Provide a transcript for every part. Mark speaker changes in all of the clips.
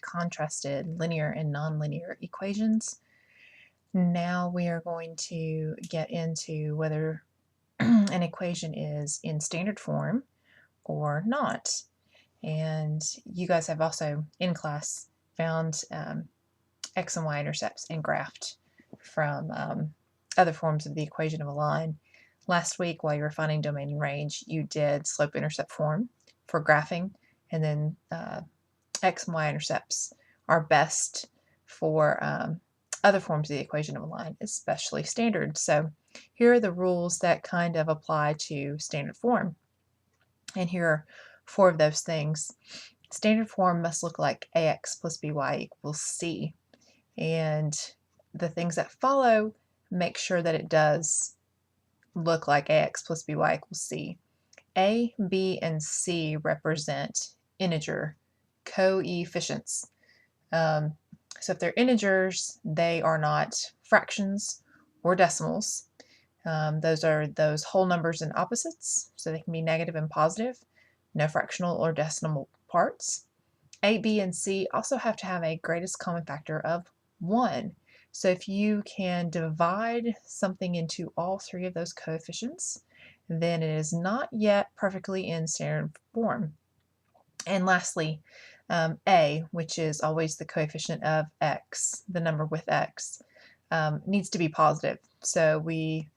Speaker 1: Contrasted linear and nonlinear equations. Now we are going to get into whether an equation is in standard form or not. And you guys have also in class found x and y intercepts and graphed from other forms of the equation of a line. Last week, while you were finding domain and range, you did slope-intercept form for graphing, and then x and y intercepts are best for other forms of the equation of a line, especially standard. So here are the rules that kind of apply to standard form. And here are 4 of those things. Standard form must look like ax plus by equals c. And the things that follow make sure that it does look like ax plus by equals c. A, b, and c represent integer coefficients. So if they're integers, they are not fractions or decimals. Those are those whole numbers and opposites, so they can be negative and positive, no fractional or decimal parts. A, B, and C also have to have a greatest common factor of 1. So if you can divide something into all 3 of those coefficients, then it is not yet perfectly in standard form. And lastly, A, which is always the coefficient of x, the number with x, needs to be positive. So we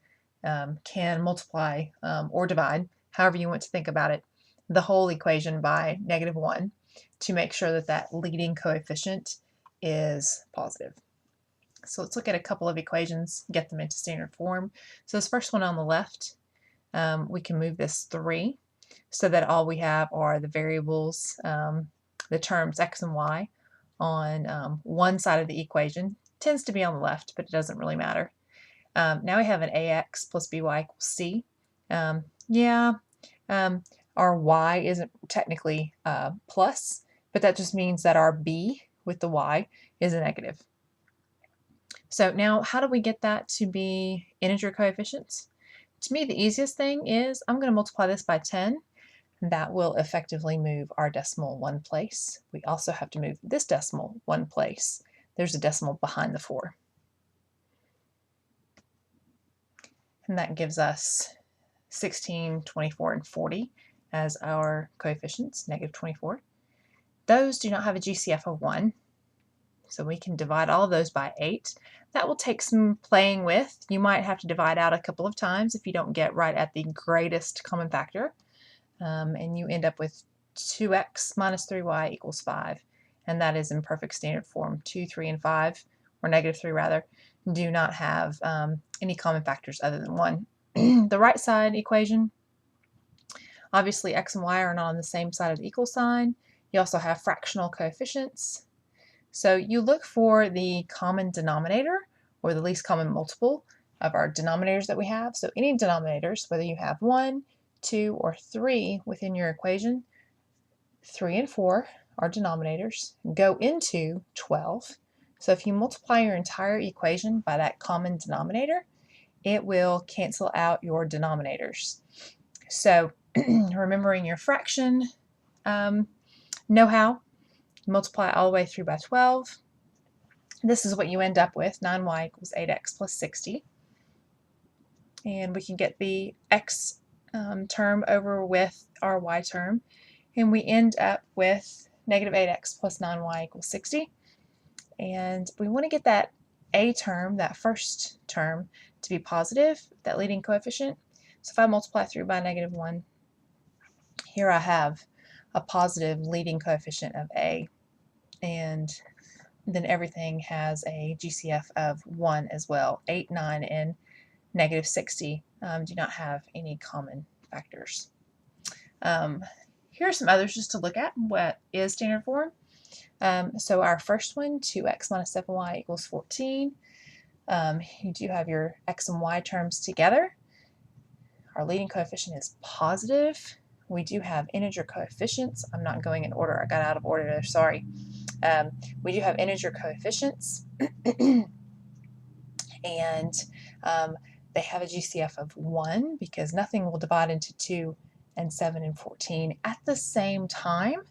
Speaker 1: can multiply or divide, however you want to think about it, the whole equation by -1 to make sure that that leading coefficient is positive. So let's look at a couple of equations, get them into standard form. So this first one on the left, we can move this 3 so that all we have are the variables, the terms x and y on one side of the equation. Tends to be on the left, but it doesn't really matter. Now we have an ax plus by equals c. Our y isn't technically plus, but that just means that our b with the y is a negative. So now how do we get that to be integer coefficients? To me, the easiest thing is I'm going to multiply this by 10. That will effectively move our decimal 1 place. We also have to move this decimal 1 place. There's a decimal behind the 4. And that gives us 16, 24, and 40 as our coefficients, -24. Those do not have a GCF of 1, so we can divide all of those by 8. That will take some playing with. You might have to divide out a couple of times if you don't get right at the greatest common factor. And you end up with 2x minus 3y equals 5. And that is in perfect standard form. 2, 3, and 5, or -3 rather, do not have any common factors other than 1. The right side equation, obviously x and y are not on the same side of the equal sign. You also have fractional coefficients. So you look for the common denominator or the least common multiple of our denominators that we have. So any denominators, whether you have 1, 2, or 3 within your equation, 3 and 4 are denominators, go into 12. So if you multiply your entire equation by that common denominator, it will cancel out your denominators. So remembering your fraction know-how, multiply all the way through by 12. This is what you end up with, 9y equals 8x plus 60. And we can get the x term over with our y term, and we end up with -8x plus 9y equals 60. And we want to get that a term, that first term, to be positive, that leading coefficient. So if I multiply through by -1, here I have a positive leading coefficient of a, and then everything has a GCF of 1 as well. 8, 9, and -60 do not have any common factors. Here are some others just to look at. What is standard form? So our first one, 2x minus 7y equals 14. You do have your x and y terms together. Our leading coefficient is positive. We do have integer coefficients. I'm not going in order. I got out of order there, sorry. We do have integer coefficients. And they have a GCF of 1 because nothing will divide into 2 and 7 and 14 at the same time.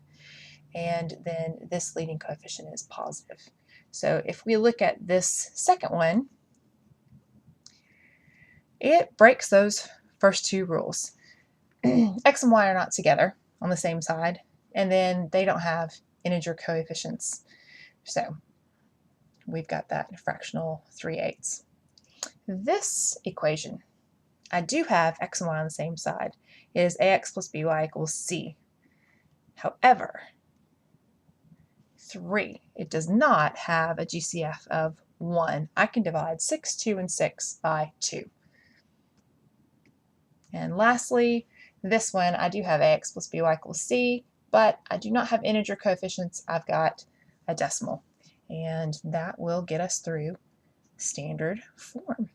Speaker 1: and then this leading coefficient is positive. So if we look at this second one, it breaks those first two rules. X and y are not together on the same side, and then they don't have integer coefficients. So we've got that fractional 3/8. This equation, I do have x and y on the same side. It is ax plus by equals c. However, 3, it does not have a GCF of 1. I can divide 6, 2, and 6 by 2. And lastly, this one, I do have ax plus by equals c, but I do not have integer coefficients. I've got a decimal. And that will get us through standard form.